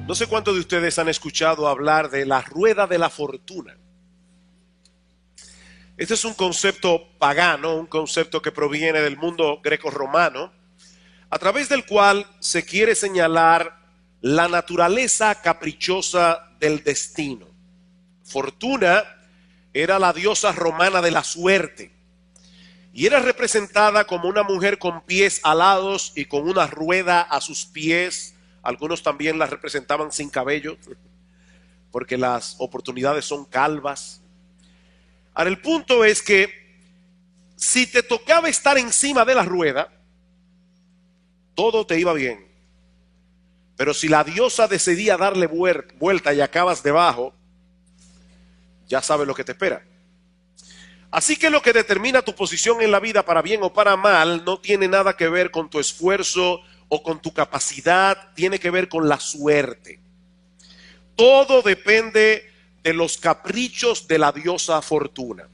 No sé cuántos de ustedes han escuchado hablar de la rueda de la fortuna. Este es un concepto pagano, un concepto que proviene del mundo greco-romano, a través del cual se quiere señalar la naturaleza caprichosa del destino. Fortuna era la diosa romana de la suerte y era representada como una mujer con pies alados y con una rueda a sus pies. Algunos también la representaban sin cabello, porque las oportunidades son calvas. Ahora, el punto es que si te tocaba estar encima de la rueda, todo te iba bien. Pero si la diosa decidía darle vuelta y acabas debajo, ya sabes lo que te espera. Así que lo que determina tu posición en la vida, para bien o para mal, no tiene nada que ver con tu esfuerzo o con tu capacidad, tiene que ver con la suerte. Todo depende de los caprichos de la diosa Fortuna.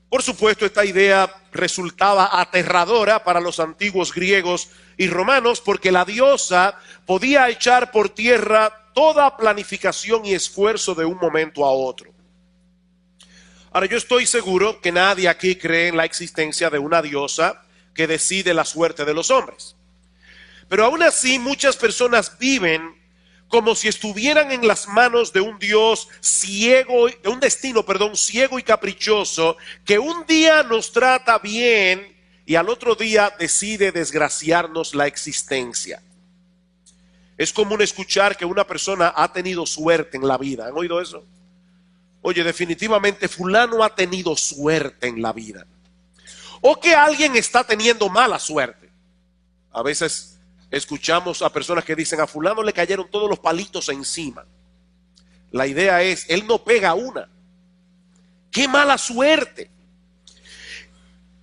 Por supuesto, esta idea resultaba aterradora para los antiguos griegos y romanos, porque la diosa podía echar por tierra toda planificación y esfuerzo de un momento a otro. Ahora, yo estoy seguro que nadie aquí cree en la existencia de una diosa que decide la suerte de los hombres. Pero aún así, muchas personas viven como si estuvieran en las manos de un Dios ciego, de un destino, ciego y caprichoso, que un día nos trata bien y al otro día decide desgraciarnos la existencia. Es común escuchar que una persona ha tenido suerte en la vida. ¿Han oído eso? Oye, definitivamente fulano ha tenido suerte en la vida. O que alguien está teniendo mala suerte. A veces escuchamos a personas que dicen: a fulano le cayeron todos los palitos encima. La idea es, él no pega una. ¡Qué mala suerte!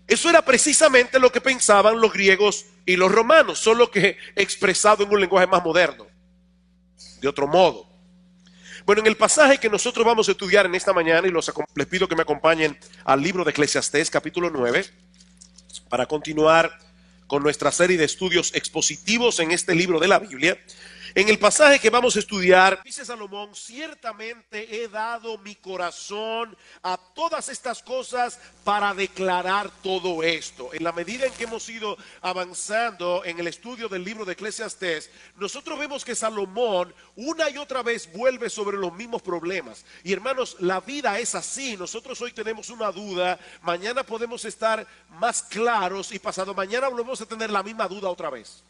Eso era precisamente lo que pensaban los griegos y los romanos, solo que expresado en un lenguaje más moderno, de otro modo. Bueno, en el pasaje que nosotros vamos a estudiar en esta mañana, y les pido que me acompañen al libro de Eclesiastés, capítulo 9, para continuar con nuestra serie de estudios expositivos en este libro de la Biblia. En el pasaje que vamos a estudiar, dice Salomón: ciertamente he dado mi corazón a todas estas cosas para declarar todo esto. En la medida en que hemos ido avanzando en el estudio del libro de Eclesiastés, nosotros vemos que Salomón una y otra vez vuelve sobre los mismos problemas. Y hermanos, la vida es así. Nosotros hoy tenemos una duda, mañana podemos estar más claros y pasado mañana volvemos a tener la misma duda otra vez.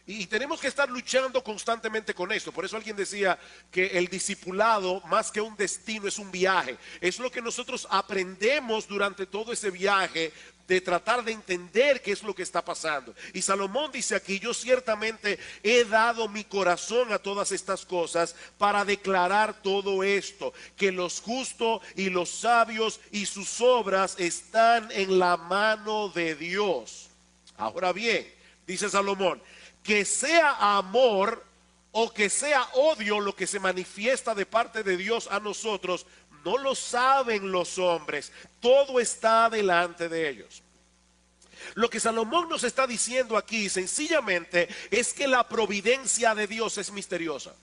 Y tenemos que estar luchando constantemente con esto. Por eso alguien decía que el discipulado, más que un destino, es un viaje. Es lo que nosotros aprendemos durante todo ese viaje, de tratar de entender qué es lo que está pasando. Y Salomón dice aquí: yo ciertamente he dado mi corazón a todas estas cosas para declarar todo esto, que los justos y los sabios y sus obras están en la mano de Dios. Ahora bien, dice Salomón, que sea amor o que sea odio lo que se manifiesta de parte de Dios a nosotros, no lo saben los hombres. Todo está delante de ellos. Lo que Salomón nos está diciendo aquí sencillamente es que la providencia de Dios es misteriosa.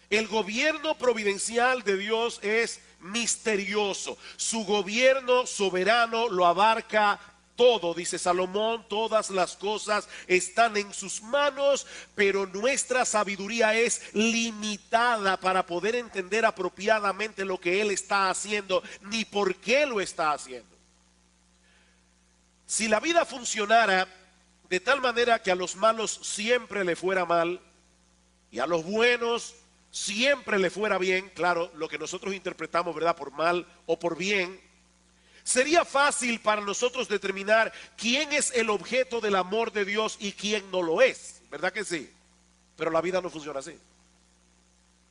El gobierno providencial de Dios es misterioso. Su gobierno soberano lo abarca todo, dice Salomón. Todas las cosas están en sus manos, pero nuestra sabiduría es limitada para poder entender apropiadamente lo que Él está haciendo, ni por qué lo está haciendo. Si la vida funcionara de tal manera que a los malos siempre le fuera mal y a los buenos siempre le fuera bien, claro, lo que nosotros interpretamos, ¿verdad?, por mal o por bien, sería fácil para nosotros determinar quién es el objeto del amor de Dios y quién no lo es, ¿verdad que sí? Pero la vida no funciona así.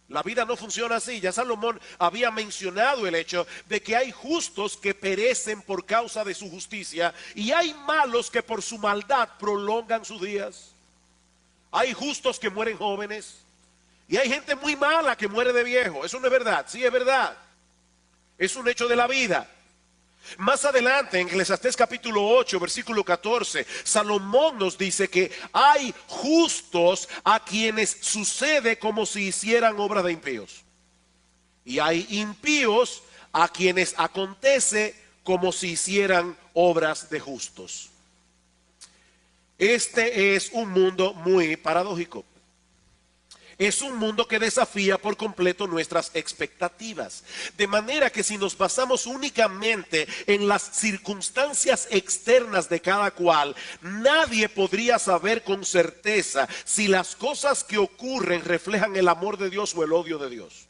La vida no funciona así. Ya Salomón había mencionado el hecho de que hay justos que perecen por causa de su justicia y hay malos que por su maldad prolongan sus días. Hay justos que mueren jóvenes y hay gente muy mala que muere de viejo. Eso no es verdad. Sí, es verdad. Es un hecho de la vida. Más adelante, en Eclesiastés capítulo 8, versículo 14, Salomón nos dice que hay justos a quienes sucede como si hicieran obra de impíos. Y hay impíos a quienes acontece como si hicieran obras de justos. Este es un mundo muy paradójico. Es un mundo que desafía por completo nuestras expectativas. De manera que si nos basamos únicamente en las circunstancias externas de cada cual, nadie podría saber con certeza si las cosas que ocurren reflejan el amor de Dios o el odio de Dios.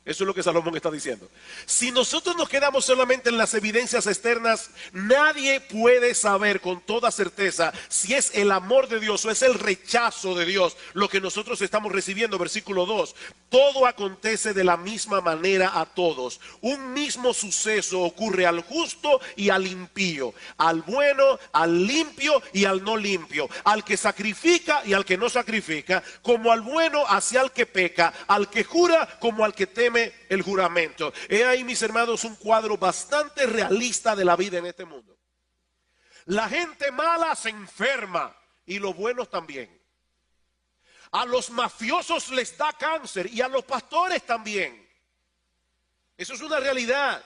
Eso es lo que Salomón está diciendo. Si nosotros nos quedamos solamente en las evidencias externas, nadie puede saber con toda certeza si es el amor de Dios o es el rechazo de Dios lo que nosotros estamos recibiendo. Versículo 2. Todo acontece de la misma manera a todos. Un mismo suceso ocurre al justo y al impío, al bueno, al limpio y al no limpio, al que sacrifica y al que no sacrifica, como al bueno hacia el que peca, al que jura como al que teme el juramento. He ahí, mis hermanos, un cuadro bastante realista de la vida en este mundo. La gente mala se enferma y los buenos también. A los mafiosos les da cáncer y a los pastores también. Eso es una realidad.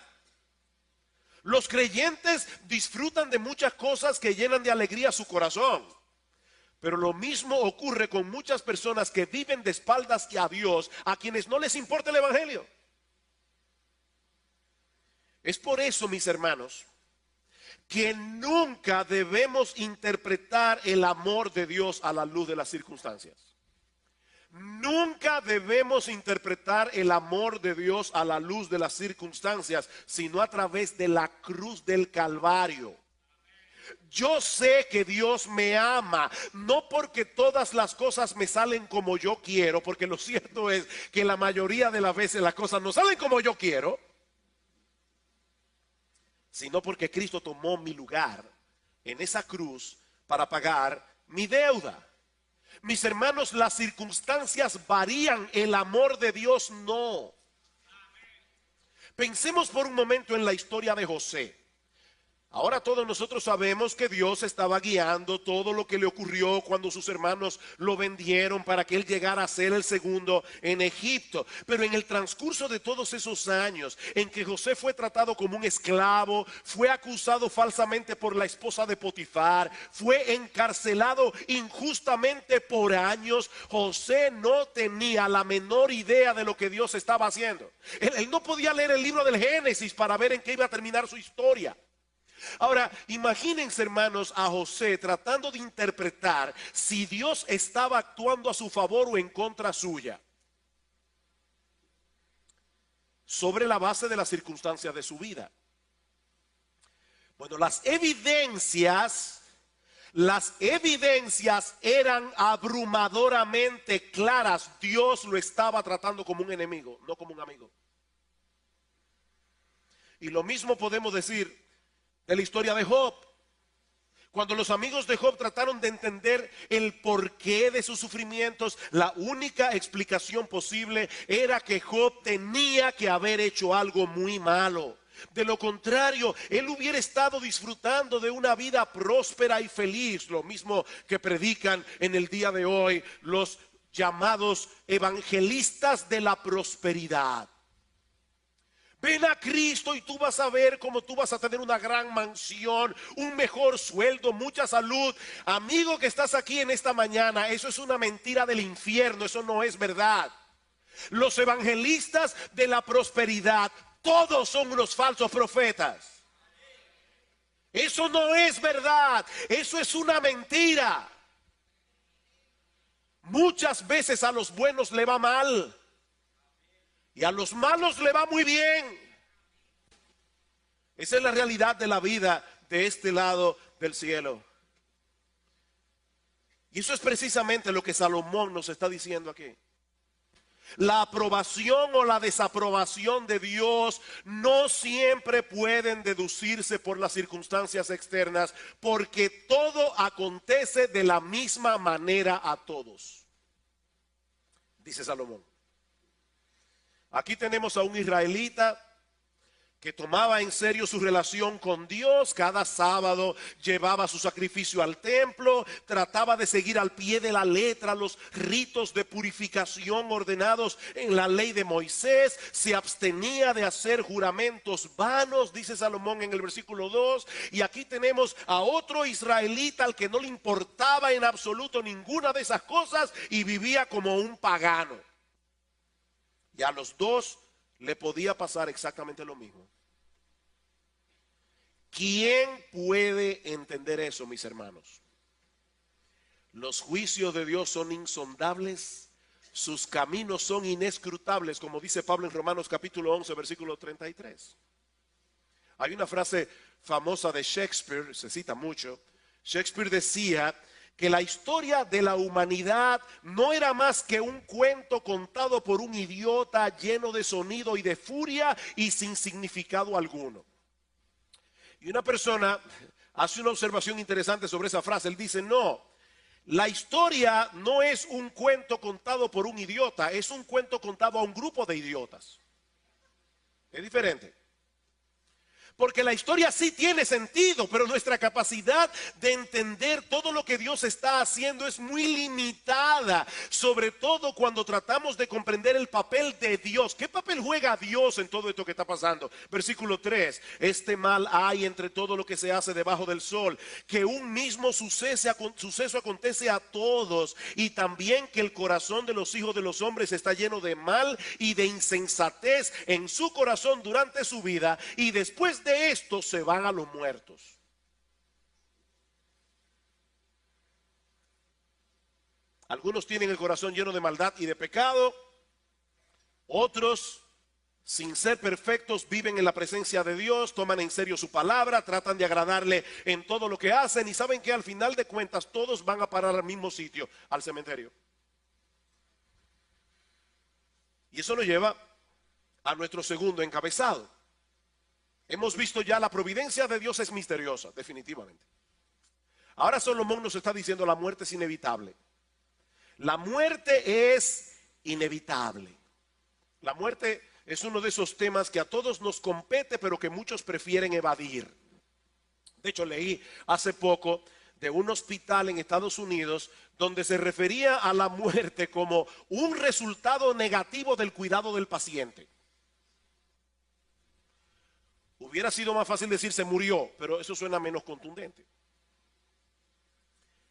Los creyentes disfrutan de muchas cosas que llenan de alegría su corazón. Pero lo mismo ocurre con muchas personas que viven de espaldas a Dios, a quienes no les importa el evangelio. Es por eso, mis hermanos, que nunca debemos interpretar el amor de Dios a la luz de las circunstancias. Nunca debemos interpretar el amor de Dios a la luz de las circunstancias, sino a través de la cruz del Calvario. Yo sé que Dios me ama, no porque todas las cosas me salen como yo quiero, porque lo cierto es que la mayoría de las veces las cosas no salen como yo quiero, sino porque Cristo tomó mi lugar en esa cruz para pagar mi deuda. Mis hermanos, las circunstancias varían, el amor de Dios no. Pensemos por un momento en la historia de José. Ahora todos nosotros sabemos que Dios estaba guiando todo lo que le ocurrió cuando sus hermanos lo vendieron para que él llegara a ser el segundo en Egipto. Pero en el transcurso de todos esos años en que José fue tratado como un esclavo, fue acusado falsamente por la esposa de Potifar, fue encarcelado injustamente por años, José no tenía la menor idea de lo que Dios estaba haciendo. Él no podía leer el libro del Génesis para ver en qué iba a terminar su historia. Ahora, imagínense, hermanos, a José tratando de interpretar si Dios estaba actuando a su favor o en contra suya, sobre la base de las circunstancias de su vida. Bueno, las evidencias eran abrumadoramente claras. Dios lo estaba tratando como un enemigo, no como un amigo. Y lo mismo podemos decir de la historia de Job. Cuando los amigos de Job trataron de entender el porqué de sus sufrimientos, la única explicación posible era que Job tenía que haber hecho algo muy malo. De lo contrario, él hubiera estado disfrutando de una vida próspera y feliz, lo mismo que predican en el día de hoy los llamados evangelistas de la prosperidad. Ven a Cristo y tú vas a ver cómo tú vas a tener una gran mansión, un mejor sueldo, mucha salud. Amigo que estás aquí en esta mañana, eso es una mentira del infierno, eso no es verdad. Los evangelistas de la prosperidad, todos son unos falsos profetas. Eso no es verdad, eso es una mentira. Muchas veces a los buenos le va mal. Y a los malos le va muy bien. Esa es la realidad de la vida de este lado del cielo. Y eso es precisamente lo que Salomón nos está diciendo aquí. La aprobación o la desaprobación de Dios no siempre pueden deducirse por las circunstancias externas, porque todo acontece de la misma manera a todos, dice Salomón. Aquí tenemos a un israelita que tomaba en serio su relación con Dios. Cada sábado llevaba su sacrificio al templo, trataba de seguir al pie de la letra los ritos de purificación ordenados en la ley de Moisés, se abstenía de hacer juramentos vanos, dice Salomón en el versículo 2, y aquí tenemos a otro israelita al que no le importaba en absoluto ninguna de esas cosas y vivía como un pagano. Y a los dos le podía pasar exactamente lo mismo. ¿Quién puede entender eso, mis hermanos? Los juicios de Dios son insondables, sus caminos son inescrutables, como dice Pablo en Romanos capítulo 11, versículo 33. Hay una frase famosa de Shakespeare, se cita mucho. Shakespeare decía que la historia de la humanidad no era más que un cuento contado por un idiota lleno de sonido y de furia y sin significado alguno. Y una persona hace una observación interesante sobre esa frase. Él dice, no, la historia no es un cuento contado por un idiota, es un cuento contado a un grupo de idiotas. Es diferente. Porque la historia sí tiene sentido, pero nuestra capacidad de entender todo lo que Dios está haciendo es muy limitada, sobre todo cuando tratamos de comprender el papel de Dios. ¿Qué papel juega Dios en todo esto que está pasando? Versículo 3, este mal hay entre todo lo que se hace debajo del sol, que un mismo suceso acontece a todos, y también que el corazón de los hijos de los hombres está lleno de mal y de insensatez en su corazón durante su vida, y después de esto se van a los muertos. Algunos tienen el corazón lleno de maldad y de pecado, otros, sin ser perfectos, viven en la presencia de Dios, toman en serio su palabra, tratan de agradarle en todo lo que hacen y saben que al final de cuentas todos van a parar al mismo sitio, al cementerio. Y eso nos lleva a nuestro segundo encabezado. Hemos visto ya la providencia de Dios es misteriosa, definitivamente. Ahora Salomón nos está diciendo la muerte es inevitable. La muerte es inevitable. La muerte es uno de esos temas que a todos nos compete, pero que muchos prefieren evadir. De hecho, leí hace poco de un hospital en Estados Unidos donde se refería a la muerte como un resultado negativo del cuidado del paciente. Hubiera sido más fácil decir se murió, pero eso suena menos contundente.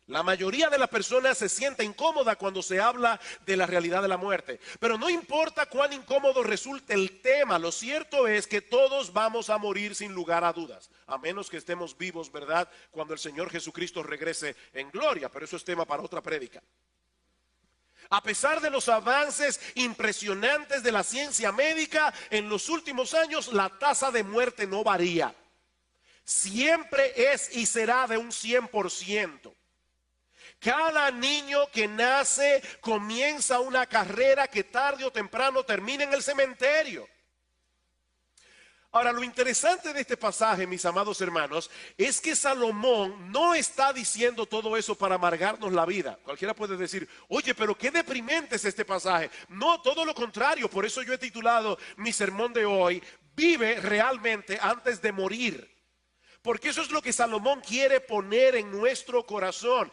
La mayoría de las personas se siente incómoda cuando se habla de la realidad de la muerte. Pero no importa cuán incómodo resulte el tema, lo cierto es que todos vamos a morir sin lugar a dudas. A menos que estemos vivos, ¿verdad? Cuando el Señor Jesucristo regrese en gloria, pero eso es tema para otra prédica. A pesar de los avances impresionantes de la ciencia médica, en los últimos años la tasa de muerte no varía. Siempre es y será de un 100%. Cada niño que nace comienza una carrera que tarde o temprano termina en el cementerio. Ahora, lo interesante de este pasaje, mis amados hermanos, es que Salomón no está diciendo todo eso para amargarnos la vida. Cualquiera puede decir, oye, pero qué deprimente es este pasaje. No, todo lo contrario. Por eso yo he titulado mi sermón de hoy, Vive realmente antes de morir. Porque eso es lo que Salomón quiere poner en nuestro corazón.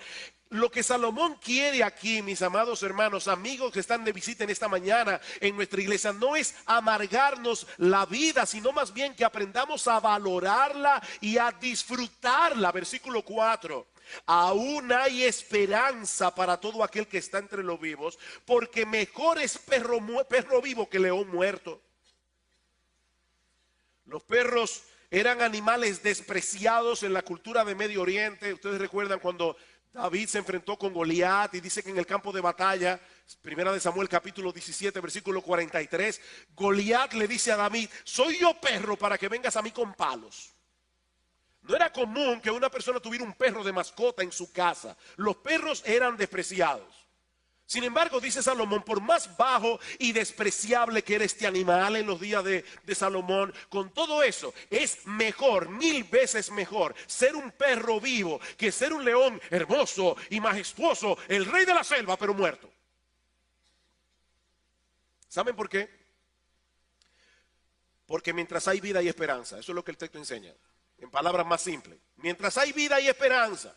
Lo que Salomón quiere aquí, mis amados hermanos, amigos que están de visita en esta mañana en nuestra iglesia, no es amargarnos la vida, sino más bien que aprendamos a valorarla y a disfrutarla. Versículo 4. Aún hay esperanza para todo aquel que está entre los vivos, porque mejor es perro vivo que león muerto. Los perros eran animales despreciados en la cultura de Medio Oriente. Ustedes recuerdan cuando David se enfrentó con Goliat y dice que en el campo de batalla, primera de Samuel capítulo 17 versículo 43, Goliat le dice a David, soy yo perro para que vengas a mí con palos. No era común que una persona tuviera un perro de mascota en su casa. Los perros eran despreciados. Sin embargo, dice Salomón, por más bajo y despreciable que era este animal en los días de Salomón, con todo eso, es mejor, 1000 veces mejor, ser un perro vivo que ser un león hermoso y majestuoso, el rey de la selva, pero muerto. ¿Saben por qué? Porque mientras hay vida hay esperanza. Eso es lo que el texto enseña. En palabras más simples. Mientras hay vida hay esperanza.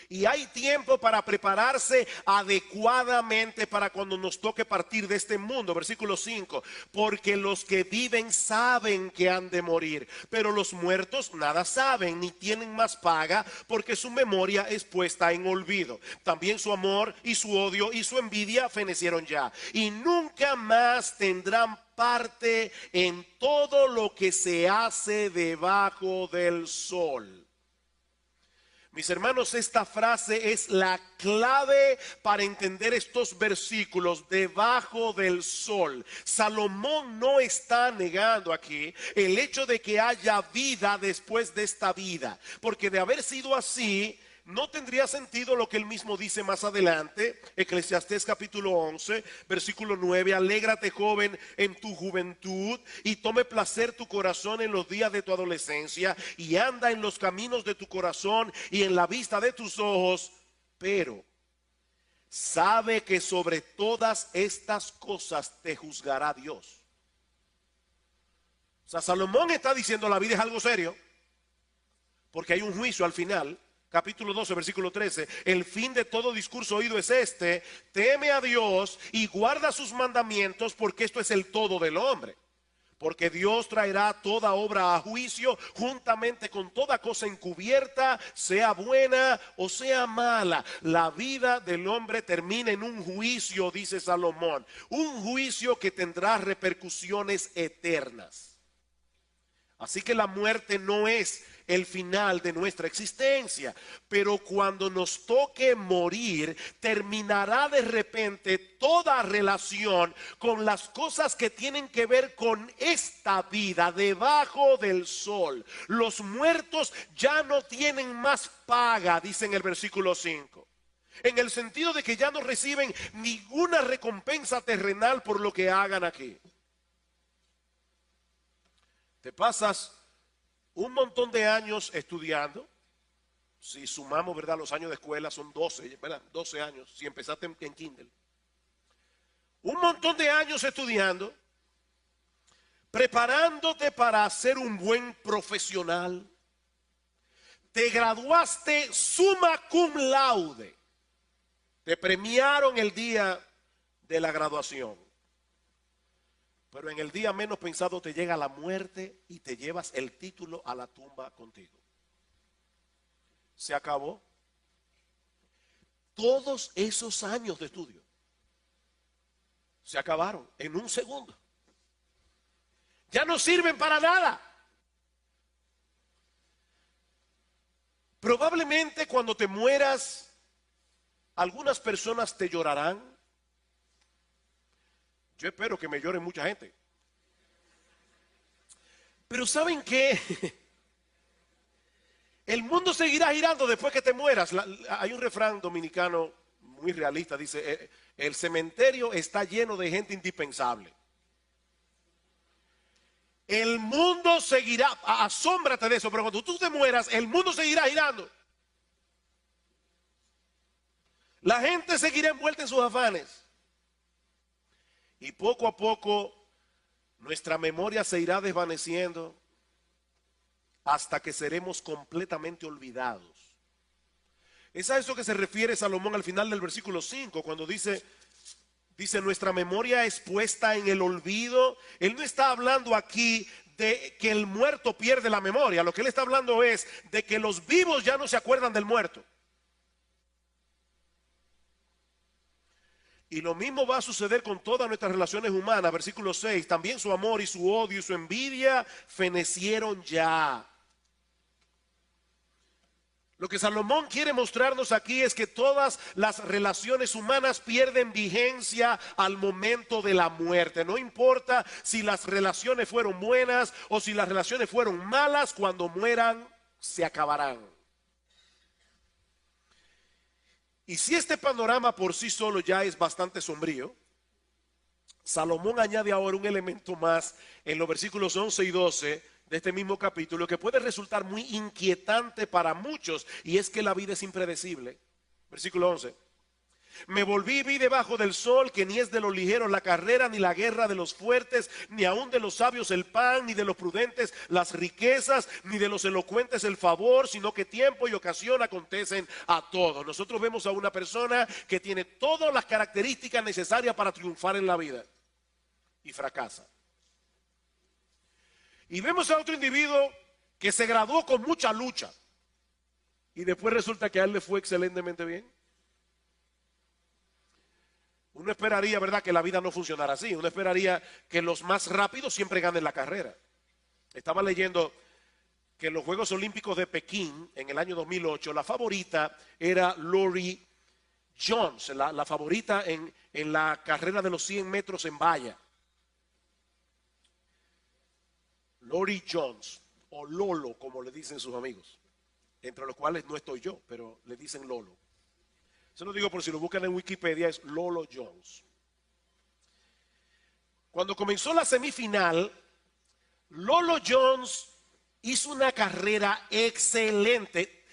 Y hay tiempo para prepararse adecuadamente para cuando nos toque partir de este mundo. Versículo 5. Porque los que viven saben que han de morir, pero los muertos nada saben ni tienen más paga, porque su memoria es puesta en olvido. También su amor y su odio y su envidia fenecieron ya, y nunca más tendrán parte en todo lo que se hace debajo del sol. Mis hermanos, esta frase es la clave para entender estos versículos, debajo del sol. Salomón no está negando aquí el hecho de que haya vida después de esta vida, porque de haber sido así, no tendría sentido lo que él mismo dice más adelante, Eclesiastés capítulo 11, versículo 9, alégrate joven en tu juventud y tome placer tu corazón en los días de tu adolescencia y anda en los caminos de tu corazón y en la vista de tus ojos, pero sabe que sobre todas estas cosas te juzgará Dios. O sea, Salomón está diciendo la vida es algo serio, porque hay un juicio al final. Capítulo 12, versículo 13, el fin de todo discurso oído es este: teme a Dios y guarda sus mandamientos, porque esto es el todo del hombre. Porque Dios traerá toda obra a juicio, juntamente con toda cosa encubierta, sea buena o sea mala. La vida del hombre termina en un juicio, dice Salomón, un juicio que tendrá repercusiones eternas. Así que la muerte no es el final de nuestra existencia, pero cuando nos toque morir, terminará de repente toda relación con las cosas que tienen que ver con esta vida debajo del sol. Los muertos ya no tienen más paga, dice en el versículo 5. En el sentido de que ya no reciben ninguna recompensa terrenal por lo que hagan aquí. Te pasas un montón de años estudiando. Si sumamos, ¿verdad? Los años de escuela son 12, ¿verdad? 12 años, si empezaste en Kindle. Un montón de años estudiando, preparándote para ser un buen profesional. Te graduaste summa cum laude. Te premiaron el día de la graduación. Pero en el día menos pensado te llega la muerte y te llevas el título a la tumba contigo. Se acabó. Todos esos años de estudio se acabaron en un segundo. Ya no sirven para nada. Probablemente cuando te mueras, algunas personas te llorarán. Yo espero que me llore mucha gente. Pero ¿saben qué? El mundo seguirá girando después que te mueras. Hay un refrán dominicano muy realista, dice, el cementerio está lleno de gente indispensable. El mundo seguirá, asómbrate de eso, pero cuando tú te mueras, el mundo seguirá girando. La gente seguirá envuelta en sus afanes. Y poco a poco nuestra memoria se irá desvaneciendo hasta que seremos completamente olvidados. Es a eso que se refiere Salomón al final del versículo 5, cuando dice nuestra memoria es puesta en el olvido. Él no está hablando aquí de que el muerto pierde la memoria. Lo que él está hablando es de que los vivos ya no se acuerdan del muerto. Y lo mismo va a suceder con todas nuestras relaciones humanas. Versículo 6, también su amor y su odio y su envidia fenecieron ya. Lo que Salomón quiere mostrarnos aquí es que todas las relaciones humanas pierden vigencia al momento de la muerte. No importa si las relaciones fueron buenas o si las relaciones fueron malas, cuando mueran se acabarán. Y si este panorama por sí solo ya es bastante sombrío, Salomón añade ahora un elemento más en los versículos 11 y 12 de este mismo capítulo que puede resultar muy inquietante para muchos, y es que la vida es impredecible. Versículo 11. Me volví y vi debajo del sol que ni es de los ligeros la carrera, ni la guerra de los fuertes, ni aun de los sabios el pan, ni de los prudentes las riquezas, ni de los elocuentes el favor, sino que tiempo y ocasión acontecen a todos. Nosotros vemos a una persona que tiene todas las características necesarias para triunfar en la vida y fracasa. Y vemos a otro individuo que se graduó con mucha lucha y después resulta que a él le fue excelentemente bien. Uno esperaría, ¿verdad?, que la vida no funcionara así. Uno esperaría que los más rápidos siempre ganen la carrera. Estaba leyendo que en los Juegos Olímpicos de Pekín, en el año 2008, la favorita era Lori Jones, la favorita en la carrera de los 100 metros en valla. Lori Jones, o Lolo, como le dicen sus amigos, entre los cuales no estoy yo, pero le dicen Lolo. Eso lo digo por si lo buscan en Wikipedia, es Lolo Jones. Cuando comenzó la semifinal, Lolo Jones hizo una carrera excelente,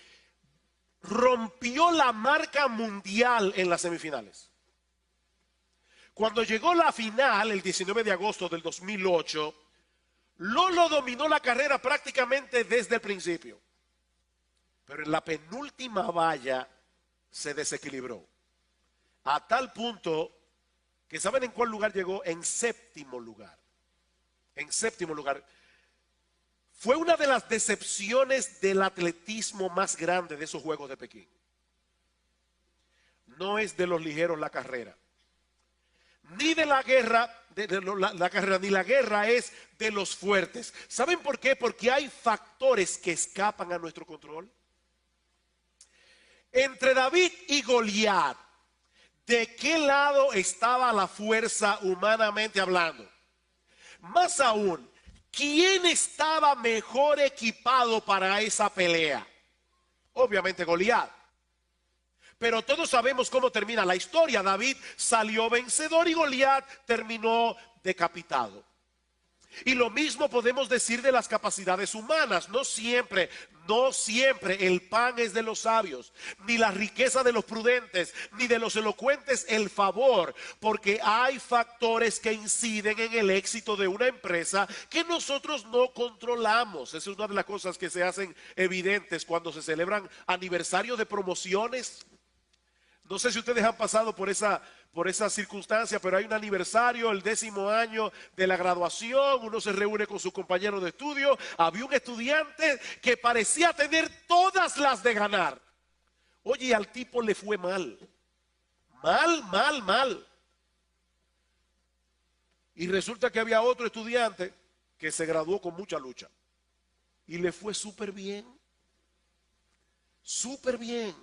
rompió la marca mundial en las semifinales. Cuando llegó la final, el 19 de agosto del 2008, Lolo dominó la carrera prácticamente desde el principio. Pero en la penúltima valla se desequilibró. A tal punto que ¿saben en cuál lugar llegó? En séptimo lugar. En séptimo lugar. Fue una de las decepciones del atletismo más grande de esos Juegos de Pekín. No es de los ligeros la carrera. Ni de la guerra, la carrera, ni la guerra es de los fuertes. ¿Saben por qué? Porque hay factores que escapan a nuestro control. Entre David y Goliat, ¿de qué lado estaba la fuerza humanamente hablando? Más aún, ¿quién estaba mejor equipado para esa pelea? Obviamente Goliat. Pero todos sabemos cómo termina la historia. David salió vencedor y Goliat terminó decapitado. Y lo mismo podemos decir de las capacidades humanas. No siempre el pan es de los sabios, ni la riqueza de los prudentes, ni de los elocuentes el favor, porque hay factores que inciden en el éxito de una empresa que nosotros no controlamos. Esa es una de las cosas que se hacen evidentes cuando se celebran aniversarios de promociones. No sé si ustedes han pasado por esa circunstancia, pero hay un aniversario, el 10º año de la graduación, uno se reúne con sus compañeros de estudio, había un estudiante que parecía tener todas las de ganar. Oye, al tipo le fue mal. Mal. Y resulta que había otro estudiante que se graduó con mucha lucha. Y le fue súper bien. Súper bien.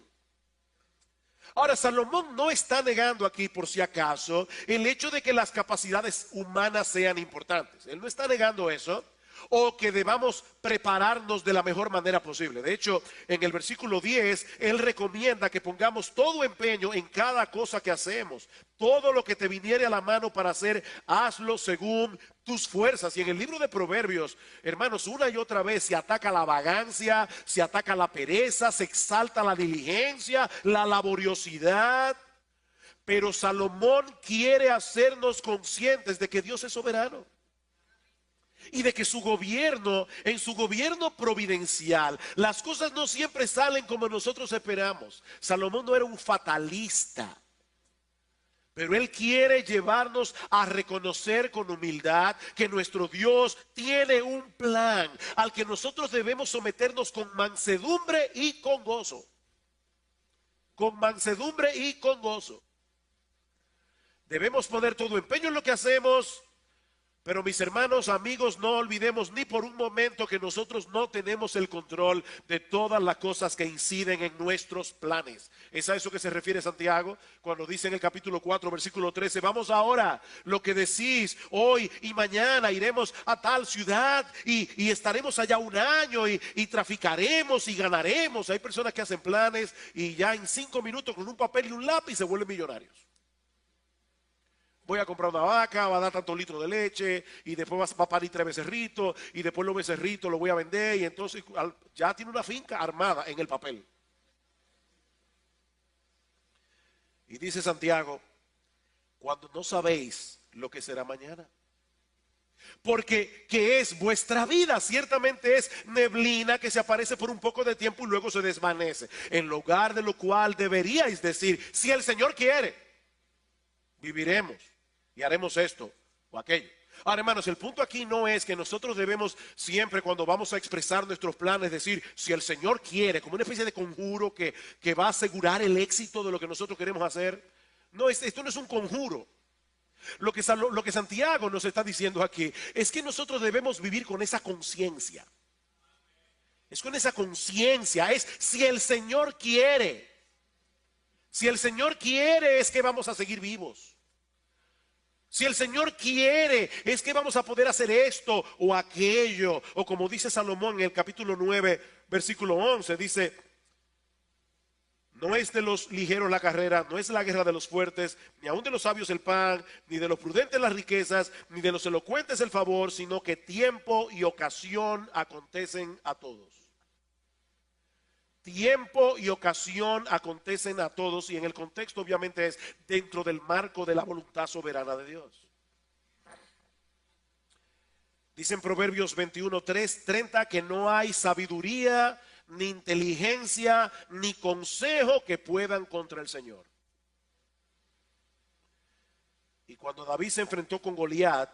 Ahora, Salomón no está negando aquí, por si acaso, el hecho de que las capacidades humanas sean importantes. Él no está negando eso, o que debamos prepararnos de la mejor manera posible. De hecho, en el versículo 10, él recomienda que pongamos todo empeño en cada cosa que hacemos. Todo lo que te viniere a la mano para hacer, hazlo según tus fuerzas. Y en el libro de Proverbios, hermanos, una y otra vez se ataca la vagancia, se ataca la pereza, se exalta la diligencia, la laboriosidad. Pero Salomón quiere hacernos conscientes de que Dios es soberano. Y de que en su gobierno providencial, las cosas no siempre salen como nosotros esperamos. Salomón no era un fatalista, pero él quiere llevarnos a reconocer con humildad que nuestro Dios tiene un plan al que nosotros debemos someternos con mansedumbre y con gozo. Con mansedumbre y con gozo. Debemos poner todo empeño en lo que hacemos. Pero mis hermanos, amigos, no olvidemos ni por un momento que nosotros no tenemos el control de todas las cosas que inciden en nuestros planes. ¿Es a eso que se refiere Santiago cuando dice en el capítulo 4, versículo 13, vamos ahora, lo que decís, hoy y mañana iremos a tal ciudad y estaremos allá un año y traficaremos y ganaremos? Hay personas que hacen planes y ya en 5 minutos con un papel y un lápiz se vuelven millonarios. Voy a comprar una vaca, va a dar tantos litros de leche y después va a parir 3 becerritos y después los becerritos los voy a vender y entonces ya tiene una finca armada en el papel. Y dice Santiago, cuando no sabéis lo que será mañana. Porque, ¿qué es vuestra vida? Ciertamente es neblina que se aparece por un poco de tiempo y luego se desvanece. En lugar de lo cual deberíais decir, si el Señor quiere, viviremos y haremos esto o aquello. Ahora, hermanos, el punto aquí no es que nosotros debemos siempre, cuando vamos a expresar nuestros planes, decir, si el Señor quiere, como una especie de conjuro que va a asegurar el éxito de lo que nosotros queremos hacer. No, esto no es un conjuro. Lo que Santiago nos está diciendo aquí es que nosotros debemos vivir con esa conciencia. Es con esa conciencia, es si el Señor quiere. Si el Señor quiere es que vamos a seguir vivos. Si el Señor quiere es que vamos a poder hacer esto o aquello. O como dice Salomón en el capítulo 9, versículo 11, dice: no es de los ligeros la carrera, no es la guerra de los fuertes, ni aun de los sabios el pan, ni de los prudentes las riquezas, ni de los elocuentes el favor, sino que tiempo y ocasión acontecen a todos. Tiempo y ocasión acontecen a todos, y en el contexto obviamente es dentro del marco de la voluntad soberana de Dios. Dice en Proverbios 21:30 que no hay sabiduría, ni inteligencia, ni consejo que puedan contra el Señor. Y cuando David se enfrentó con Goliat,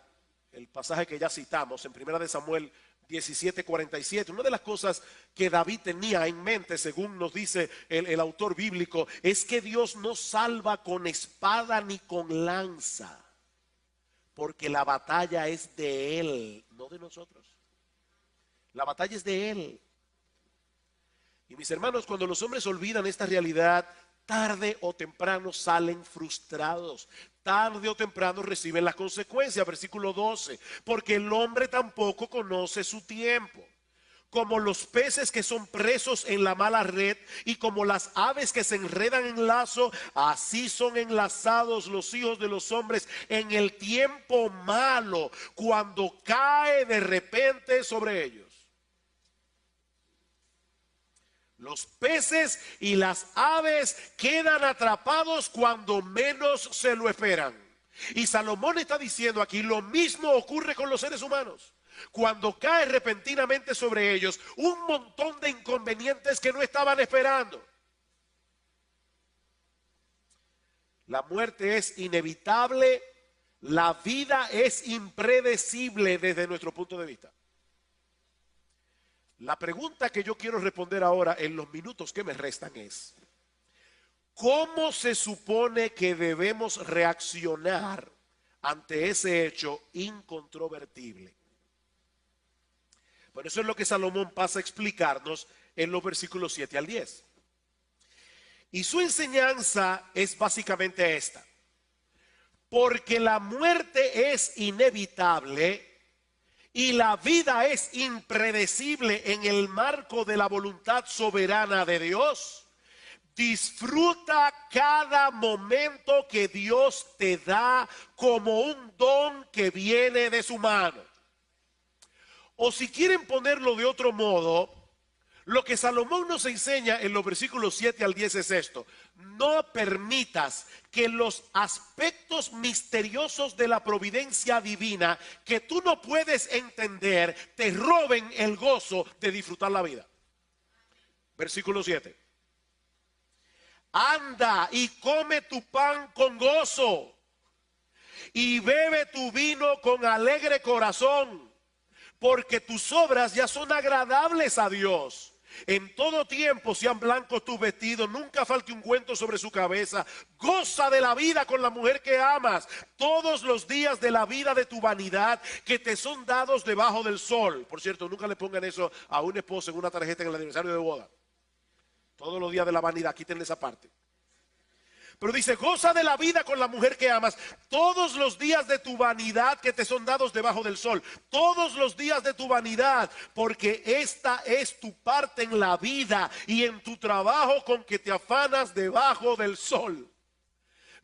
el pasaje que ya citamos en 1 Samuel 17:47, una de las cosas que David tenía en mente, según nos dice el autor bíblico, es que Dios no salva con espada ni con lanza, porque la batalla es de Él, no de nosotros. La batalla es de Él. Y mis hermanos, cuando los hombres olvidan esta realidad, tarde o temprano salen frustrados. Tarde o temprano reciben las consecuencias. Versículo 12. Porque el hombre tampoco conoce su tiempo. Como los peces que son presos en la mala red y como las aves que se enredan en lazo, así son enlazados los hijos de los hombres en el tiempo malo, cuando cae de repente sobre ellos. Los peces y las aves quedan atrapados cuando menos se lo esperan. Y Salomón está diciendo aquí, lo mismo ocurre con los seres humanos. Cuando cae repentinamente sobre ellos un montón de inconvenientes que no estaban esperando. La muerte es inevitable, la vida es impredecible desde nuestro punto de vista. La pregunta que yo quiero responder ahora en los minutos que me restan es: ¿cómo se supone que debemos reaccionar ante ese hecho incontrovertible? Por eso es lo que Salomón pasa a explicarnos en los versículos 7 al 10. Y su enseñanza es básicamente esta: porque la muerte es inevitable y la vida es impredecible en el marco de la voluntad soberana de Dios, disfruta cada momento que Dios te da como un don que viene de su mano. O si quieren ponerlo de otro modo, lo que Salomón nos enseña en los versículos 7 al 10 es esto: no permitas que los aspectos misteriosos de la providencia divina que tú no puedes entender te roben el gozo de disfrutar la vida. Versículo 7. Anda y come tu pan con gozo y bebe tu vino con alegre corazón, porque tus obras ya son agradables a Dios. En todo tiempo sean blancos tus vestidos, nunca falte ungüento sobre su cabeza. Goza de la vida con la mujer que amas, todos los días de la vida de tu vanidad que te son dados debajo del sol. Por cierto, nunca le pongan eso a un esposo en una tarjeta en el aniversario de boda. Todos los días de la vanidad, quítenle esa parte. Pero dice, goza de la vida con la mujer que amas, todos los días de tu vanidad que te son dados debajo del sol, todos los días de tu vanidad, porque esta es tu parte en la vida y en tu trabajo con que te afanas debajo del sol.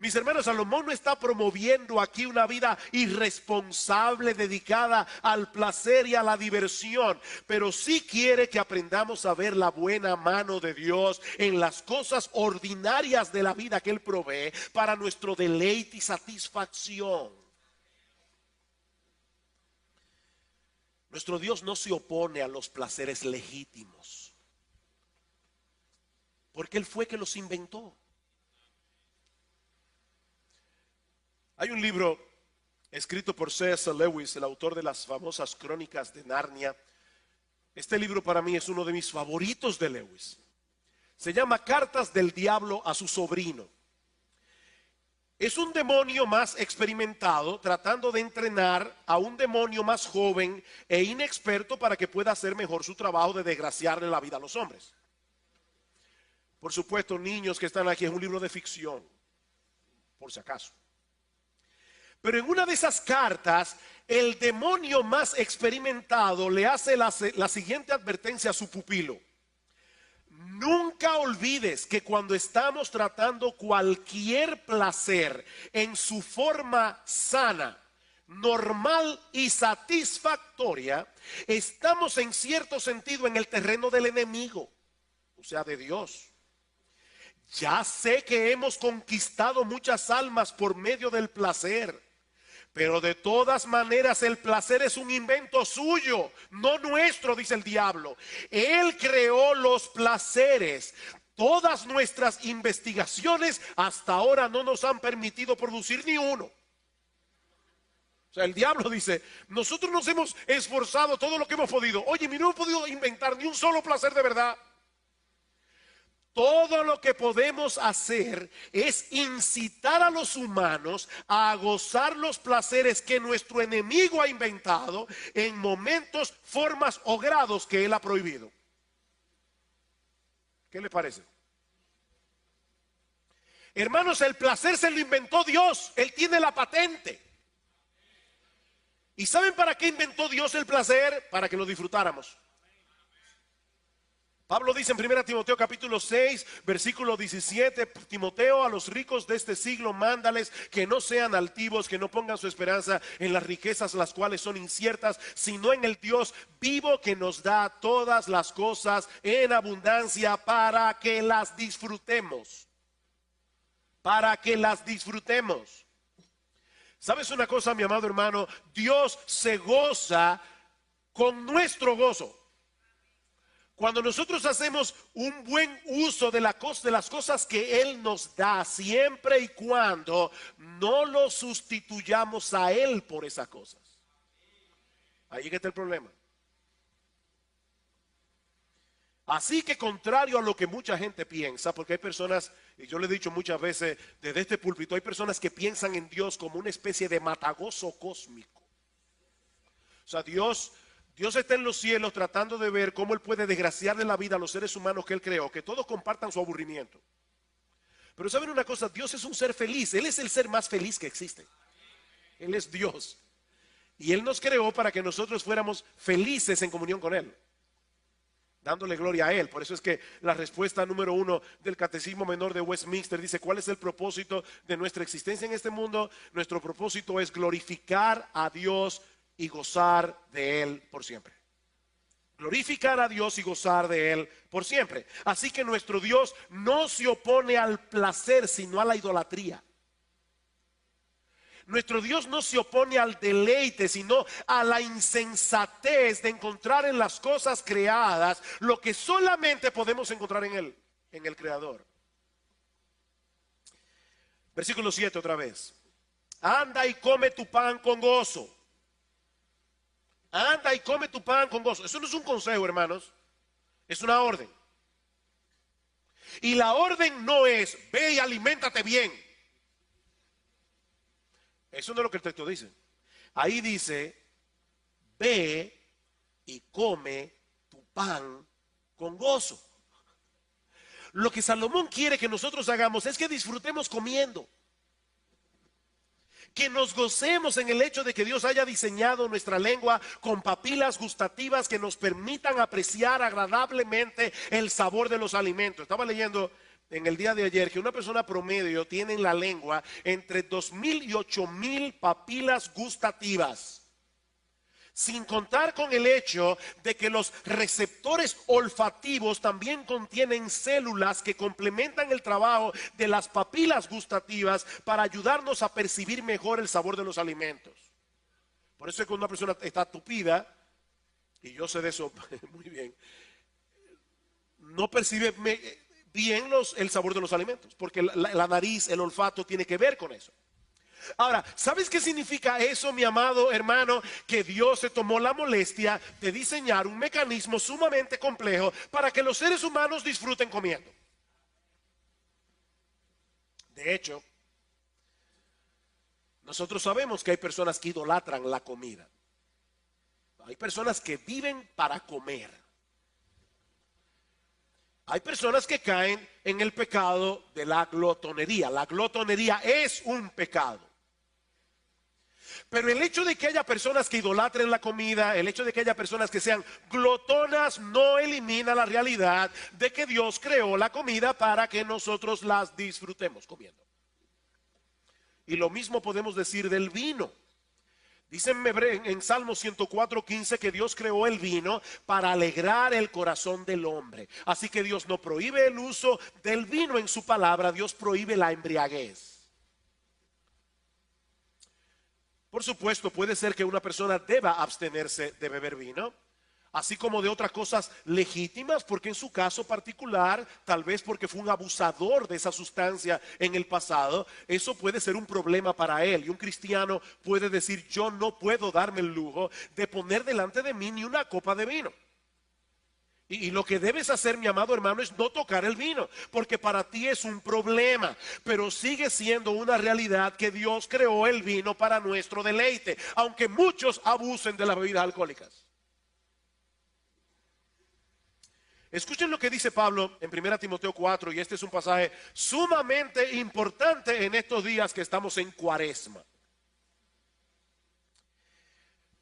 Mis hermanos, Salomón no está promoviendo aquí una vida irresponsable dedicada al placer y a la diversión, pero sí quiere que aprendamos a ver la buena mano de Dios en las cosas ordinarias de la vida que Él provee para nuestro deleite y satisfacción. Nuestro Dios no se opone a los placeres legítimos, porque Él fue que los inventó. Hay un libro escrito por C.S. Lewis, el autor de las famosas Crónicas de Narnia. Este libro para mí es uno de mis favoritos de Lewis. Se llama Cartas del Diablo a su sobrino. Es un demonio más experimentado tratando de entrenar a un demonio más joven e inexperto para que pueda hacer mejor su trabajo de desgraciarle la vida a los hombres. Por supuesto, niños que están aquí, es un libro de ficción, por si acaso. Pero en una de esas cartas, el demonio más experimentado le hace la siguiente advertencia a su pupilo. Nunca olvides que cuando estamos tratando cualquier placer en su forma sana, normal y satisfactoria, estamos en cierto sentido en el terreno del enemigo, o sea, de Dios. Ya sé que hemos conquistado muchas almas por medio del placer. Pero de todas maneras el placer es un invento suyo, no nuestro, dice el diablo. Él creó los placeres. Todas nuestras investigaciones hasta ahora no nos han permitido producir ni uno. O sea, el diablo dice, nosotros nos hemos esforzado todo lo que hemos podido. Oye, no hemos podido inventar ni un solo placer de verdad. Todo lo que podemos hacer es incitar a los humanos a gozar los placeres que nuestro enemigo ha inventado en momentos, formas o grados que él ha prohibido. ¿Qué le parece? Hermanos, el placer se lo inventó Dios. Él tiene la patente. ¿Y saben para qué inventó Dios el placer? Para que lo disfrutáramos. Pablo dice en 1 Timoteo capítulo 6, versículo 17, Timoteo, a los ricos de este siglo mándales que no sean altivos, que no pongan su esperanza en las riquezas, las cuales son inciertas, sino en el Dios vivo que nos da todas las cosas en abundancia para que las disfrutemos. Para que las disfrutemos. ¿Sabes una cosa, mi amado hermano? Dios se goza con nuestro gozo. Cuando nosotros hacemos un buen uso de las cosas que Él nos da, siempre y cuando no lo sustituyamos a Él por esas cosas. Ahí está el problema. Así que contrario a lo que mucha gente piensa, porque hay personas, y yo le he dicho muchas veces desde este púlpito, hay personas que piensan en Dios como una especie de matagozo cósmico. O sea, Dios está en los cielos tratando de ver cómo Él puede desgraciarle la vida a los seres humanos que Él creó, que todos compartan su aburrimiento. Pero ¿saben una cosa? Dios es un ser feliz. Él es el ser más feliz que existe. Él es Dios. Y Él nos creó para que nosotros fuéramos felices en comunión con Él, dándole gloria a Él. Por eso es que la respuesta número 1 del Catecismo Menor de Westminster dice: ¿cuál es el propósito de nuestra existencia en este mundo? Nuestro propósito es glorificar a Dios y gozar de Él por siempre. Glorificar a Dios y gozar de Él por siempre. Así que nuestro Dios no se opone al placer, sino a la idolatría. Nuestro Dios no se opone al deleite, sino a la insensatez de encontrar en las cosas creadas lo que solamente podemos encontrar en Él, en el Creador. Versículo 7 otra vez. Anda y come tu pan con gozo. Anda y come tu pan con gozo. Eso no es un consejo, hermanos. Es una orden. Y la orden no es: ve y aliméntate bien. Eso no es lo que el texto dice. Ahí dice: ve y come tu pan con gozo. Lo que Salomón quiere que nosotros hagamos es que disfrutemos comiendo. Que nos gocemos en el hecho de que Dios haya diseñado nuestra lengua con papilas gustativas que nos permitan apreciar agradablemente el sabor de los alimentos. Estaba leyendo en el día de ayer que una persona promedio tiene en la lengua entre 2,000 y 8,000 papilas gustativas. Sin contar con el hecho de que los receptores olfativos también contienen células que complementan el trabajo de las papilas gustativas para ayudarnos a percibir mejor el sabor de los alimentos. Por eso es que cuando una persona está tupida, y yo sé de eso muy bien, no percibe bien el sabor de los alimentos, porque la nariz, el olfato tiene que ver con eso. Ahora, ¿sabes qué significa eso, mi amado hermano? Que Dios se tomó la molestia de diseñar un mecanismo sumamente complejo para que los seres humanos disfruten comiendo. De hecho, nosotros sabemos que hay personas que idolatran la comida. Hay personas que viven para comer. Hay personas que caen en el pecado de la glotonería. La glotonería es un pecado. Pero el hecho de que haya personas que idolatren la comida, el hecho de que haya personas que sean glotonas, no elimina la realidad de que Dios creó la comida para que nosotros las disfrutemos comiendo. Y lo mismo podemos decir del vino. Dice en Salmo 104:15 que Dios creó el vino para alegrar el corazón del hombre. Así que Dios no prohíbe el uso del vino en su palabra, Dios prohíbe la embriaguez. Por supuesto, puede ser que una persona deba abstenerse de beber vino, así como de otras cosas legítimas, porque en su caso particular, tal vez porque fue un abusador de esa sustancia en el pasado, eso puede ser un problema para él. Y un cristiano puede decir, yo no puedo darme el lujo de poner delante de mí ni una copa de vino. Y lo que debes hacer, mi amado hermano, es no tocar el vino, porque para ti es un problema, pero sigue siendo una realidad que Dios creó el vino para nuestro deleite, aunque muchos abusen de las bebidas alcohólicas. Escuchen lo que dice Pablo en 1 Timoteo 4, y este es un pasaje sumamente importante en estos días que estamos en Cuaresma.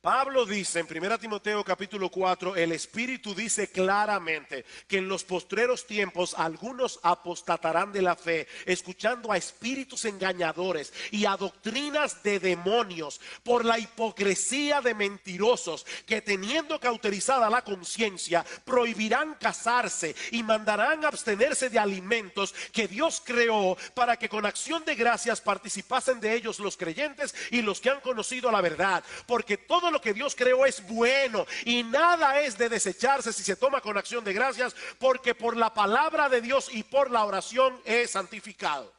Pablo dice en 1 Timoteo capítulo 4, el Espíritu dice claramente que en los postreros tiempos algunos apostatarán de la fe, escuchando a espíritus engañadores y a doctrinas de demonios, por la hipocresía de mentirosos, que teniendo cauterizada la conciencia, prohibirán casarse y mandarán abstenerse de alimentos que Dios creó para que con acción de gracias participasen de ellos los creyentes y los que han conocido la verdad, porque todo lo que Dios creó es bueno y nada es de desecharse si se toma con acción de gracias, porque por la palabra de Dios y por la oración es santificado.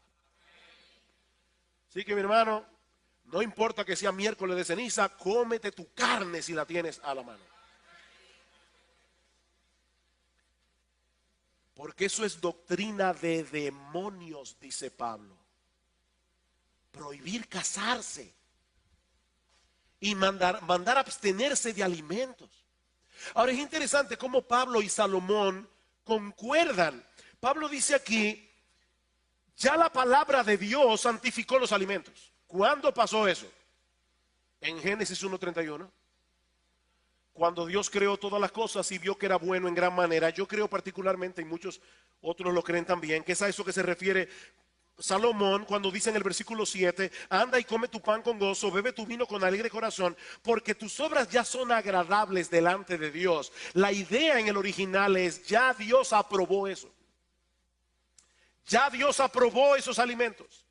Así que, mi hermano, no importa que sea miércoles de ceniza, cómete tu carne si la tienes a la mano, porque eso es doctrina de demonios, dice Pablo. Prohibir casarse y mandar abstenerse de alimentos. Ahora es interesante cómo Pablo y Salomón concuerdan. Pablo dice aquí, ya la palabra de Dios santificó los alimentos. ¿Cuándo pasó eso? En Génesis 1:31. Cuando Dios creó todas las cosas y vio que era bueno en gran manera. Yo creo particularmente, y muchos otros lo creen también, que es a eso que se refiere Salomón cuando dice en el versículo 7, anda y come tu pan con gozo, bebe tu vino con alegre corazón, porque tus obras ya son agradables delante de Dios. La idea en el original es, ya Dios aprobó eso. Ya Dios aprobó esos alimentos.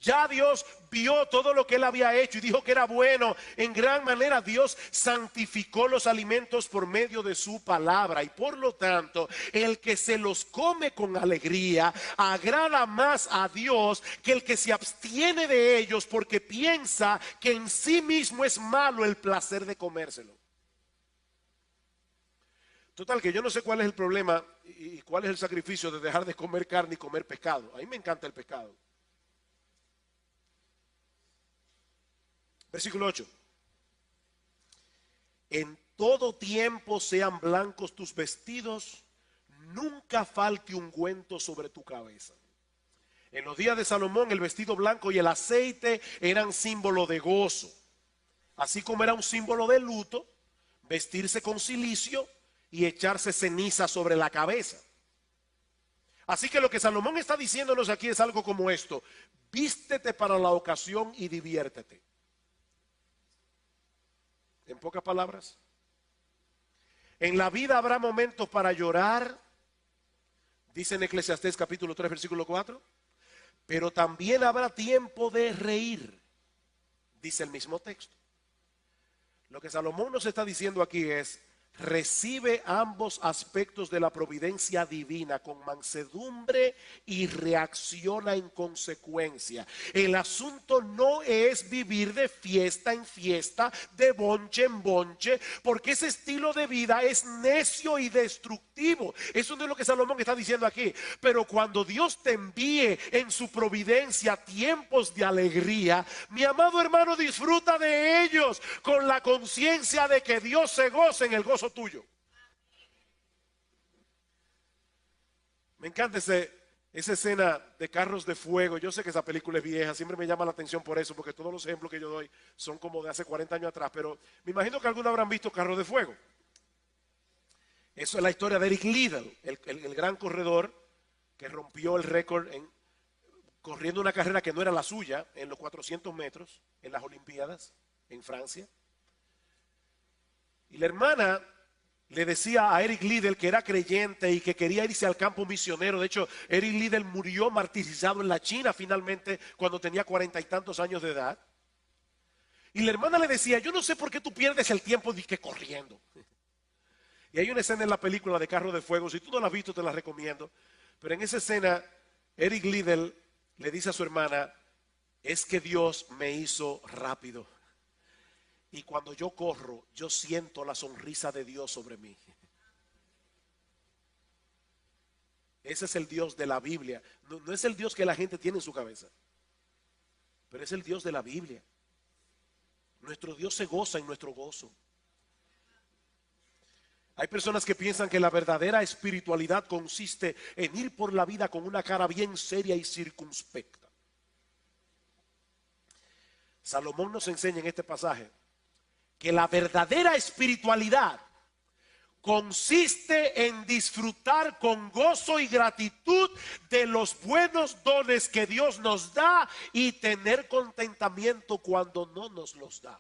Ya Dios vio todo lo que él había hecho y dijo que era bueno. En gran manera Dios santificó los alimentos por medio de su palabra. Y por lo tanto, el que se los come con alegría agrada más a Dios que el que se abstiene de ellos porque piensa que en sí mismo es malo el placer de comérselo. Total, que yo no sé cuál es el problema y cuál es el sacrificio de dejar de comer carne y comer pescado. A mí me encanta el pescado. Versículo 8. En todo tiempo sean blancos tus vestidos, nunca falte ungüento sobre tu cabeza. En los días de Salomón el vestido blanco y el aceite eran símbolo de gozo, así como era un símbolo de luto, vestirse con cilicio y echarse ceniza sobre la cabeza. Así que lo que Salomón está diciéndonos aquí es algo como esto: vístete para la ocasión y diviértete. En pocas palabras, en la vida habrá momentos para llorar, dice en Eclesiastés capítulo 3 versículo 4, pero también habrá tiempo de reír, dice el mismo texto. Lo que Salomón nos está diciendo aquí es: recibe ambos aspectos de la providencia divina con mansedumbre y reacciona en consecuencia. El asunto no es vivir de fiesta en fiesta, de bonche en bonche, porque ese estilo de vida es necio y destructivo. Eso no es lo que Salomón está diciendo aquí. Pero cuando Dios te envíe en su providencia tiempos de alegría, mi amado hermano, disfruta de ellos con la conciencia de que Dios se goza en el gozo tuyo. Me encanta esa escena de Carros de Fuego. Yo sé que esa película es vieja, siempre me llama la atención por eso, porque todos los ejemplos que yo doy son como de hace 40 años atrás, pero me imagino que algunos habrán visto Carros de Fuego. Eso es la historia de Eric Liddell, el gran corredor que rompió el récord corriendo una carrera que no era la suya en los 400 metros en las Olimpiadas en Francia. Y la hermana le decía a Eric Liddell que era creyente y que quería irse al campo misionero. De hecho, Eric Liddell murió martirizado en la China finalmente cuando tenía 40 y tantos años de edad. Y la hermana le decía: yo no sé por qué tú pierdes el tiempo de que corriendo. Y hay una escena en la película de Carro de Fuego, si tú no la has visto te la recomiendo. Pero en esa escena, Eric Liddell le dice a su hermana: es que Dios me hizo rápido. Y cuando yo corro, yo siento la sonrisa de Dios sobre mí. Ese es el Dios de la Biblia. No es el Dios que la gente tiene en su cabeza, pero es el Dios de la Biblia. Nuestro Dios se goza en nuestro gozo. Hay personas que piensan que la verdadera espiritualidad consiste en ir por la vida con una cara bien seria y circunspecta. Salomón nos enseña en este pasaje que la verdadera espiritualidad consiste en disfrutar con gozo y gratitud de los buenos dones que Dios nos da y tener contentamiento cuando no nos los da.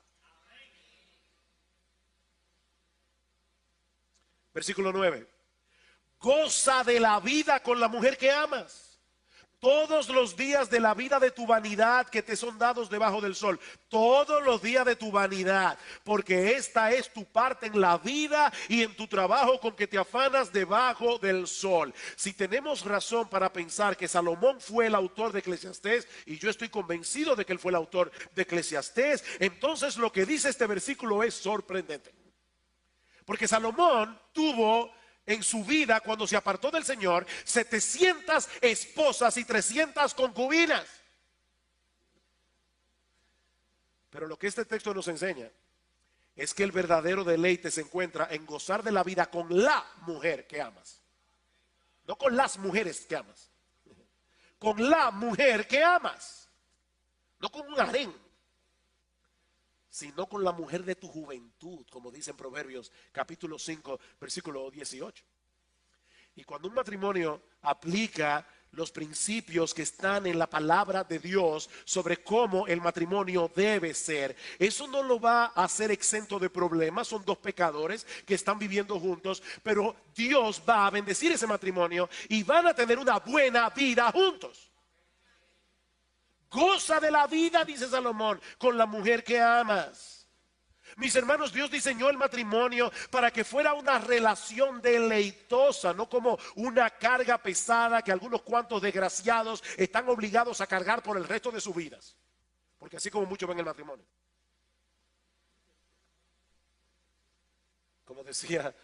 Versículo 9. Goza de la vida con la mujer que amas todos los días de la vida de tu vanidad que te son dados debajo del sol. Todos los días de tu vanidad, porque esta es tu parte en la vida y en tu trabajo con que te afanas debajo del sol. Si tenemos razón para pensar que Salomón fue el autor de Eclesiastés, y yo estoy convencido de que él fue el autor de Eclesiastés, entonces lo que dice este versículo es sorprendente. Porque Salomón tuvo en su vida, cuando se apartó del Señor, 700 esposas y 300 concubinas. Pero lo que este texto nos enseña es que el verdadero deleite se encuentra en gozar de la vida con la mujer que amas. No con las mujeres que amas. Con la mujer que amas. No con un harén, sino con la mujer de tu juventud, como dice en Proverbios capítulo 5, versículo 18. Y cuando un matrimonio aplica los principios que están en la palabra de Dios sobre cómo el matrimonio debe ser, eso no lo va a hacer exento de problemas. Son dos pecadores que están viviendo juntos, pero Dios va a bendecir ese matrimonio y van a tener una buena vida juntos. Goza de la vida, dice Salomón, con la mujer que amas. Mis hermanos, Dios diseñó el matrimonio para que fuera una relación deleitosa, no como una carga pesada que algunos cuantos desgraciados están obligados a cargar por el resto de sus vidas. Porque así como muchos ven el matrimonio. Como decía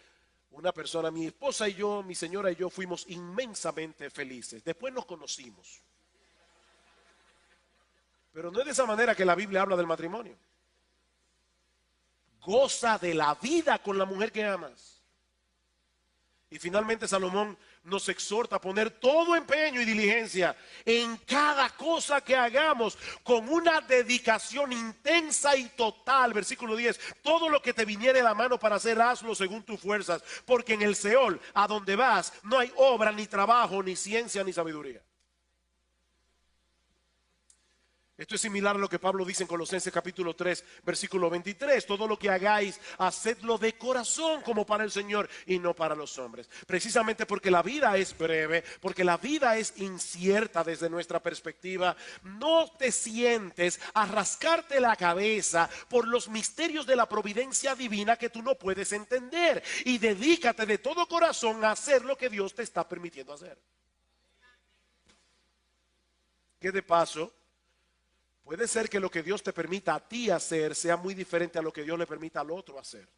una persona: mi esposa y yo, mi señora y yo fuimos inmensamente felices. Después nos conocimos. Pero no es de esa manera que la Biblia habla del matrimonio. Goza de la vida con la mujer que amas. Y finalmente Salomón nos exhorta a poner todo empeño y diligencia en cada cosa que hagamos con una dedicación intensa y total. Versículo 10, todo lo que te viniere a la mano para hacer, hazlo según tus fuerzas, porque en el Seol, a donde vas, no hay obra, ni trabajo, ni ciencia, ni sabiduría. Esto es similar a lo que Pablo dice en Colosenses capítulo 3, versículo 23. Todo lo que hagáis, hacedlo de corazón como para el Señor y no para los hombres. Precisamente porque la vida es breve, porque la vida es incierta desde nuestra perspectiva. No te sientes a rascarte la cabeza por los misterios de la providencia divina que tú no puedes entender. Y dedícate de todo corazón a hacer lo que Dios te está permitiendo hacer. Que de paso, puede ser que lo que Dios te permita a ti hacer sea muy diferente a lo que Dios le permita al otro hacer.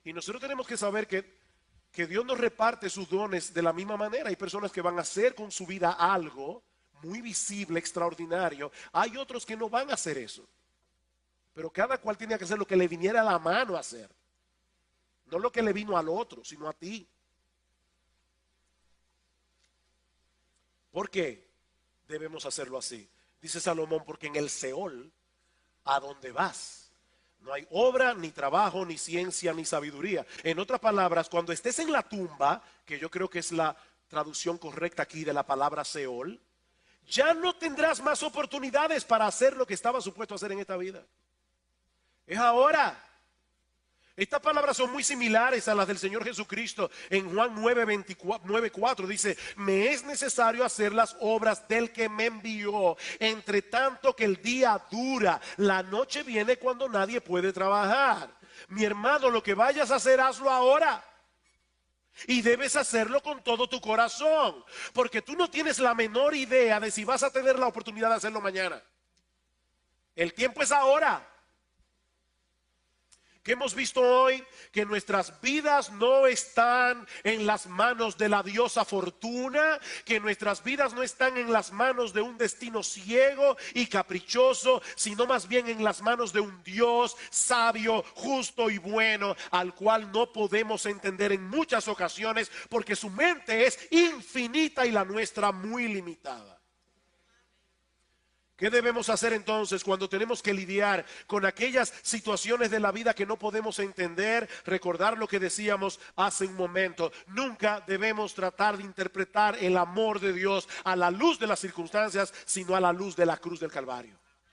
Y nosotros tenemos que saber que Dios nos reparte sus dones de la misma manera. Hay personas que van a hacer con su vida algo muy visible, extraordinario. Hay otros que no van a hacer eso. Pero cada cual tiene que hacer lo que le viniera a la mano a hacer. No lo que le vino al otro, sino a ti. ¿Por qué debemos hacerlo así? Dice Salomón, porque en el Seol, a donde vas, no hay obra, ni trabajo, ni ciencia, ni sabiduría. En otras palabras, cuando estés en la tumba, que yo creo que es la traducción correcta aquí de la palabra Seol, ya no tendrás más oportunidades para hacer lo que estaba supuesto a hacer en esta vida. Es ahora. Estas palabras son muy similares a las del Señor Jesucristo. En Juan 9:4 dice, me es necesario hacer las obras del que me envió, entre tanto que el día dura, la noche viene cuando nadie puede trabajar. Mi hermano, lo que vayas a hacer, hazlo ahora. Y debes hacerlo con todo tu corazón, porque tú no tienes la menor idea de si vas a tener la oportunidad de hacerlo mañana. El tiempo es ahora. ¿Qué hemos visto hoy? Que nuestras vidas no están en las manos de la diosa Fortuna, que nuestras vidas no están en las manos de un destino ciego y caprichoso, sino más bien en las manos de un Dios sabio, justo y bueno, al cual no podemos entender en muchas ocasiones porque su mente es infinita y la nuestra muy limitada. ¿Qué debemos hacer entonces cuando tenemos que lidiar con aquellas situaciones de la vida que no podemos entender? Recordar lo que decíamos hace un momento. Nunca debemos tratar de interpretar el amor de Dios a la luz de las circunstancias, sino a la luz de la cruz del Calvario.